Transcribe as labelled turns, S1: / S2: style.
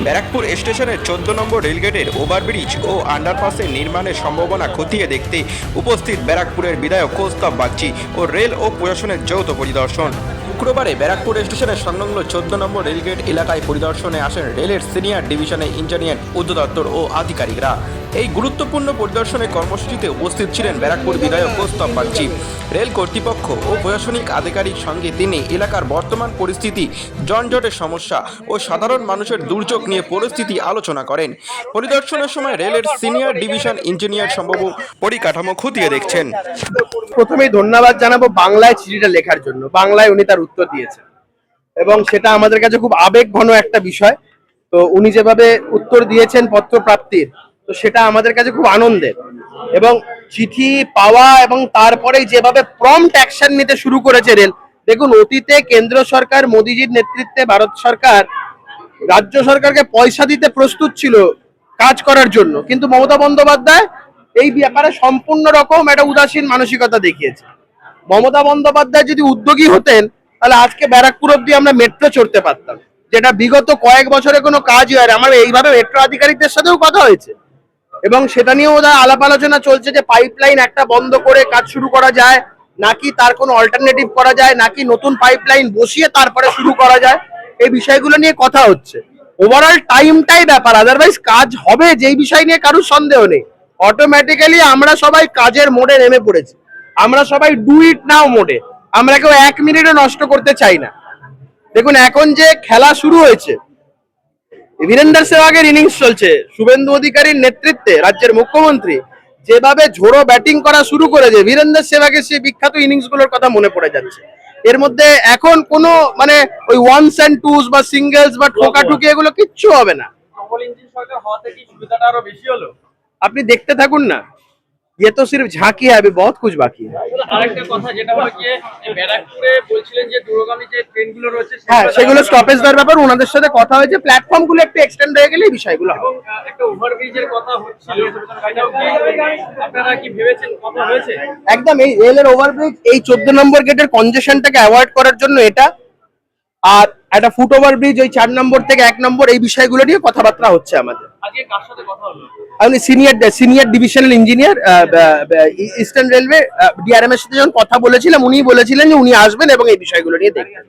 S1: ব্যারাকপুর স্টেশনের 14 নম্বর রেলগেটের ওভারব্রিজ ও আন্ডারপাসের নির্মাণের সম্ভাবনা খতিয়ে দেখতে উপস্থিত ব্যারাকপুরের বিধায়ক কৌস্তব বাগচি ও রেল ও প্রশাসনের যৌথ পরিদর্শন। শুক্রবারে ব্যারাকপুর স্টেশনের সংলগ্ন 14 নম্বর রেলগেট এলাকায় পরিদর্শনে আসেন রেলের সিনিয়র ডিভিশনের ইঞ্জিনিয়ার উদ্যোদপ্তর ও আধিকারিকরা। এই গুরুত্বপূর্ণ পরিদর্শনে কর্মসূচিতে উপস্থিত ছিলেন ব্যারাকপুর বিধায়ক কৌস্তব বাগচি। রেল কর্তৃপক্ষ ও প্রশাসনিক আধিকারিক সঙ্গে তিনি এলাকার বর্তমান পরিস্থিতি, যানজটের সমস্যা ও সাধারণ মানুষের দুর্যোগ নিয়ে পরিস্থিতি আলোচনা করেন। পরিদর্শনের সময় রেলের সিনিয়র ডিভিশন ইঞ্জিনিয়ার সম্ভাব্য পরিকাঠামো খতিয়ে দেখছেন।
S2: প্রথমেই ধন্যবাদ জানাবো বাংলায় চিঠিটা লেখার জন্য। বাংলায় উনি তার উত্তর দিয়েছেন এবং সেটা আমাদের কাছে খুব আবেগঘন একটা বিষয়। তো উনি যেভাবে উত্তর দিয়েছেন পত্র প্রাপ্তির, তো সেটা আমাদের কাছে খুব আনন্দের। এবং চিঠি পাওয়া এবং তারপরেই যেভাবে প্রম্পট অ্যাকশন নিতে শুরু করেছে রেল। দেখুন, অতীতে কেন্দ্র সরকার মোদিজির নেতৃত্বে ভারত সরকার রাজ্য সরকারকে পয়সা দিতে প্রস্তুত ছিল কাজ করার জন্য, কিন্তু মমতা বন্দ্যোপাধ্যায় এই ব্যাপারে সম্পূর্ণ রকম একটা উদাসীন মানসিকতা দেখিয়েছে। মমতা বন্দ্যোপাধ্যায় যদি উদ্যোগী হতেন তাহলে আজকে ব্যারাকপুর অব্দি আমরা মেট্রো চড়তে পারতাম, যেটা বিগত কয়েক বছরে কোনো কাজই হয়। আমার এইভাবে মেট্রো আধিকারিকদের সাথেও কথা হয়েছে এবং সেটা নিয়েও ওদের আলাপ আলোচনা চলছে যে পাইপলাইন একটা বন্ধ করে কাজ শুরু করা যায় নাকি তার কোনো অল্টারনেটিভ করা যায়, নাকি নতুন পাইপলাইন বসিয়ে তারপরে শুরু করা যায়। এই বিষয়গুলো নিয়ে কথা হচ্ছে। ওভারঅল টাইমটাই ব্যাপার, আদারওয়াইজ কাজ হবে, যেই বিষয় নিয়ে কারোর সন্দেহ নেই। অটোমেটিক্যালি আমরা সবাই কাজের মোডে নেমে পড়েছি, আমরা সবাই ডু ইট নাও মোডে। আমরা কেউ এক মিনিটও নষ্ট করতে চাই না। দেখুন, এখন যে খেলা শুরু হয়েছে, বীরেন্দ্র সেহবাগের ইনিংস চলছে। শুভেন্দু অধিকারীর নেতৃত্বে রাজ্যের মুখ্যমন্ত্রী যেভাবে ঝোড়ো ব্যাটিং করা শুরু করেছে, বীরেন্দ্র সেহবাগের সেই বিখ্যাত ইনিংস গুলোর কথা মনে পড়ে যাচ্ছে। এর মধ্যে এখন কোনো মানে ওই ওয়ানস এন্ড টুস বা সিঙ্গেলস বা ঠোকাঠুকি এগুলো কিচ্ছু হবে না। আপনি দেখতে থাকুন না, ये तो सिर्फ झांकी है, अभी बहुत कुछ बाकी है।
S3: আরেকটা কথা যেটা হলো কি ব্যারাকপুরে বলছিলেন যে দূরগামী যে ট্রেনগুলো রয়েছে
S2: হ্যাঁ, সেগুলো স্টপেজ দেওয়ার ব্যাপার ওনাদের সাথে কথা হয়েছে। প্ল্যাটফর্ম গুলো একটু এক্সটেন্ড হয়ে গেলে এই বিষয়গুলো হবে।
S3: এবং একটা ওভারব্রিজের কথা হচ্ছিল, এটাও কি আপনারা কি ভেবেছেন, কথা হয়েছে?
S2: একদম, এই রেলের ওভারব্রিজ এই 14 নম্বর গেটের কনজেশনটাকে অ্যাভয়েড করার জন্য এটা, আর একটা ফুট ওভারব্রিজ ওই 4 নম্বর থেকে 1 নম্বর, এই বিষয়গুলো নিয়ে কথাবার্তা হচ্ছে আমাদের।
S3: আজকে কার সাথে কথা হলো?
S2: আমি senior divisional engineer eastern railway DRM এর সাথে যখন কথা বলেছিলাম, উনি বলেছিলেন যে উনি আসবেন এবং এই বিষয়গুলো নিয়ে দেখবেন।